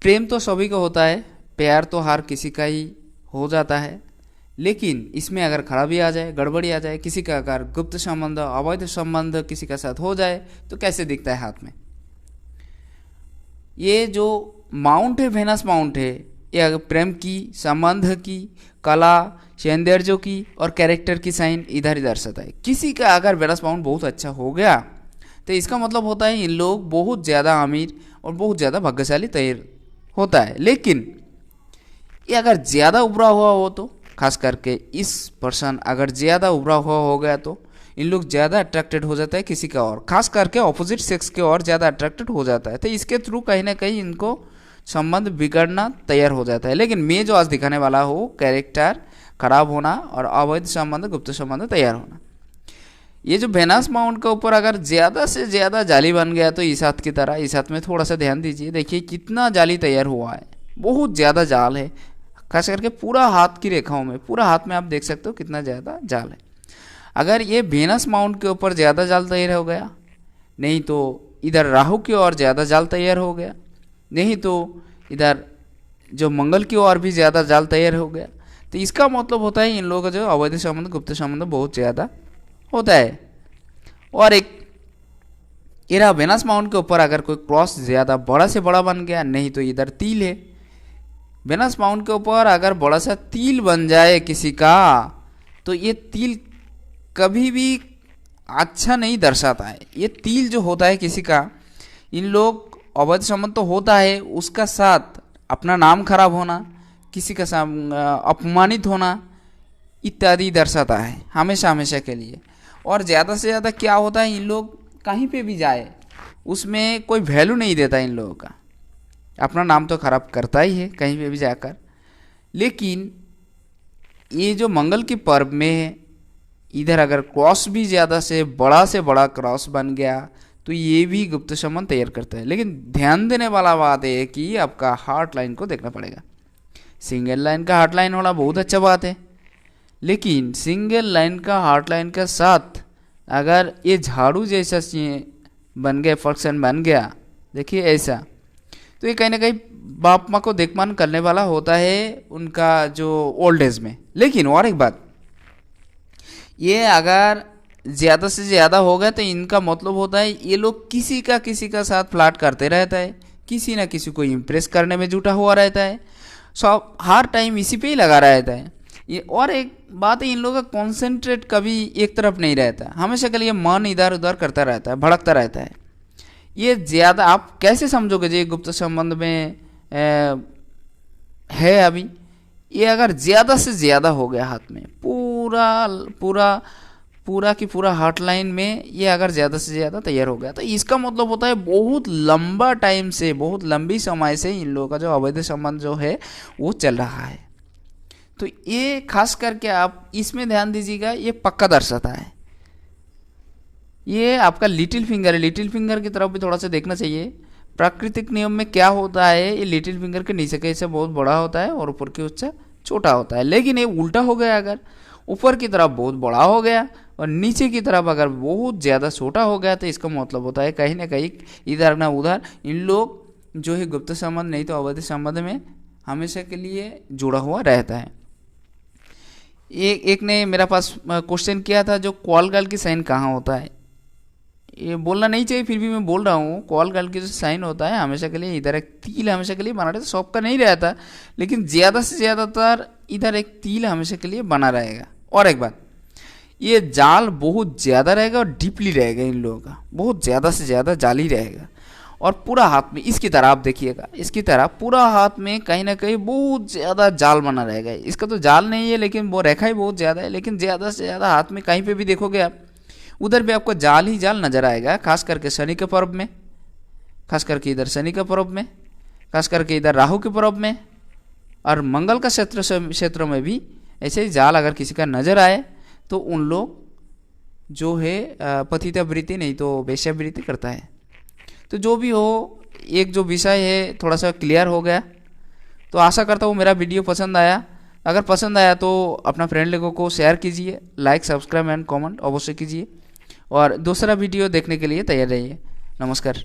प्रेम तो सभी को होता है, प्यार तो हर किसी का ही हो जाता है, लेकिन इसमें अगर खराबी आ जाए, गड़बड़ी आ जाए, किसी का अगर गुप्त संबंध, अवैध संबंध किसी का साथ हो जाए तो कैसे दिखता है हाथ में। ये जो माउंट है, वेनस माउंट है, ये अगर प्रेम की, संबंध की, कला, सौंदर्य की और कैरेक्टर की साइन इधर ही दर्शाता है। किसी का अगर वेनस माउंट बहुत अच्छा हो गया तो इसका मतलब होता है इन लोग बहुत ज़्यादा अमीर और बहुत ज़्यादा भाग्यशाली तैयार होता है। लेकिन ये अगर ज़्यादा उभरा हुआ हो तो, खास करके इस पर्सन अगर ज़्यादा उभरा हुआ हो गया तो इन लोग ज़्यादा अट्रैक्टेड हो जाता है किसी का और, खास करके ऑपोजिट सेक्स के और ज़्यादा अट्रैक्टेड हो जाता है। तो इसके थ्रू कहीं ना कहीं इनको संबंध बिगड़ना तैयार हो जाता है। लेकिन मैं जो आज दिखाने वाला हूँ, कैरेक्टर खराब होना और अवैध संबंध, गुप्त संबंध तैयार होना। ये जो वेनस माउंट के ऊपर अगर ज़्यादा से ज़्यादा जाली बन गया तो इस हाथ की तरह, इस हाथ में थोड़ा सा ध्यान दीजिए, देखिए कितना जाली तैयार हुआ है, बहुत ज़्यादा जाल है, खास करके पूरा हाथ की रेखाओं में, पूरा हाथ में आप देख सकते हो कितना ज़्यादा जाल है। अगर ये वेनस माउंट के ऊपर ज़्यादा जाल तैयार हो गया, नहीं तो इधर राहु की ओर ज़्यादा जाल तैयार हो गया, नहीं तो इधर जो मंगल की ओर भी ज़्यादा जाल तैयार हो गया, तो इसका मतलब होता है इन लोगों का जो अवैध संबंध, गुप्त संबंध बहुत ज़्यादा होता है। और एक इरा वेनस माउंट के ऊपर अगर कोई क्रॉस ज़्यादा बड़ा से बड़ा बन गया, नहीं तो इधर तिल है, वेनस माउंट के ऊपर अगर बड़ा सा तिल बन जाए किसी का तो ये तिल कभी भी अच्छा नहीं दर्शाता है। ये तिल जो होता है किसी का, इन लोग अवैध संबंध तो होता है, उसका साथ अपना नाम खराब होना, किसी का अपमानित होना इत्यादि दर्शाता है हमेशा हमेशा के लिए। और ज़्यादा से ज़्यादा क्या होता है, इन लोग कहीं पे भी जाए उसमें कोई वैल्यू नहीं देता इन लोगों का, अपना नाम तो खराब करता ही है कहीं पे भी जाकर। लेकिन ये जो मंगल के पर्व में है, इधर अगर क्रॉस भी ज़्यादा से बड़ा क्रॉस बन गया तो ये भी गुप्त संबंध तैयार करता है। लेकिन ध्यान देने वाला बात है कि आपका हार्ट लाइन को देखना पड़ेगा। सिंगल लाइन का हार्ट लाइन होना बहुत अच्छा बात है, लेकिन सिंगल लाइन का हार्ट लाइन के साथ अगर ये झाड़ू जैसा बन गया, फंक्शन बन गया, देखिए ऐसा, तो ये कहीं ना कहीं बाप माँ को देखभाल करने वाला होता है उनका जो ओल्ड एज में। लेकिन और एक बात, ये अगर ज़्यादा से ज़्यादा हो गया तो इनका मतलब होता है ये लोग किसी का साथ फ्लर्ट करते रहता है, किसी ना किसी को इम्प्रेस करने में जुटा हुआ रहता है, सब हर टाइम इसी पे ही लगा रहता है ये। और एक बात है, इन लोगों का कॉन्सेंट्रेट कभी एक तरफ नहीं रहता, हमेशा के लिए मन इधर उधर करता रहता है, भड़कता रहता है। ये ज़्यादा आप कैसे समझोगे जो गुप्त संबंध में है अभी, ये अगर ज़्यादा से ज़्यादा हो गया हाथ में, पूरा की पूरा हार्ट लाइन में ये अगर ज़्यादा से ज़्यादा तैयार हो गया तो इसका मतलब होता है बहुत लंबा टाइम से, बहुत लंबी समय से इन लोगों का जो अवैध संबंध जो है वो चल रहा है। तो ये खास करके आप इसमें ध्यान दीजिएगा, ये पक्का दर्शाता है। ये आपका लिटिल फिंगर है, लिटिल फिंगर की तरफ भी थोड़ा सा देखना चाहिए। प्राकृतिक नियम में क्या होता है, ये लिटिल फिंगर के नीचे का हिस्सा बहुत बड़ा होता है और ऊपर के हिस्सा छोटा होता है। लेकिन ये उल्टा हो गया, अगर ऊपर की तरफ बहुत बड़ा हो गया और नीचे की तरफ अगर बहुत ज़्यादा छोटा हो गया तो इसका मतलब होता है कहीं ना कहीं इधर ना उधर इन लोग जो है गुप्त संबंध नहीं तो अवैध संबंध में हमेशा के लिए जुड़ा हुआ रहता है। एक ने मेरा पास क्वेश्चन किया था, जो कॉल गर्ल की साइन कहाँ होता है, ये बोलना नहीं चाहिए फिर भी मैं बोल रहा हूँ। कॉल गर्ल की जो साइन होता है हमेशा के लिए इधर एक तिल हमेशा के लिए बना रहता है, सबका नहीं रहता, लेकिन ज़्यादा से ज़्यादातर इधर एक तिल हमेशा के लिए बना रहेगा। और एक बात, ये जाल बहुत ज़्यादा रहेगा और डीपली रहेगा, इन लोगों का बहुत ज़्यादा से ज़्यादा जाल ही रहेगा। और पूरा हाथ में इसकी तरह आप देखिएगा, इसकी तरह पूरा हाथ में कहीं ना कहीं बहुत ज़्यादा जाल बना रहेगा। इसका तो जाल नहीं है लेकिन वो रेखा ही बहुत ज़्यादा है, लेकिन ज़्यादा से ज़्यादा हाथ में कहीं पे भी देखोगे आप उधर भी आपको जाल ही जाल नजर आएगा। खास करके शनि के पर्व में, खास करके इधर शनि के पर्व में, खास करके इधर राहु के पर्व में और मंगल का क्षेत्र में भी ऐसे ही जाल अगर किसी का नजर आए तो उन लोग जो है पतितावृत्ति नहीं तो वेश्यावृत्ति करता है। तो जो भी हो, एक जो विषय है थोड़ा सा क्लियर हो गया। तो आशा करता हूँ मेरा वीडियो पसंद आया। अगर पसंद आया तो अपना फ्रेंड लोगों को शेयर कीजिए, लाइक सब्सक्राइब एंड कमेंट अवश्य कीजिए और दूसरा वीडियो देखने के लिए तैयार रहिए। नमस्कार।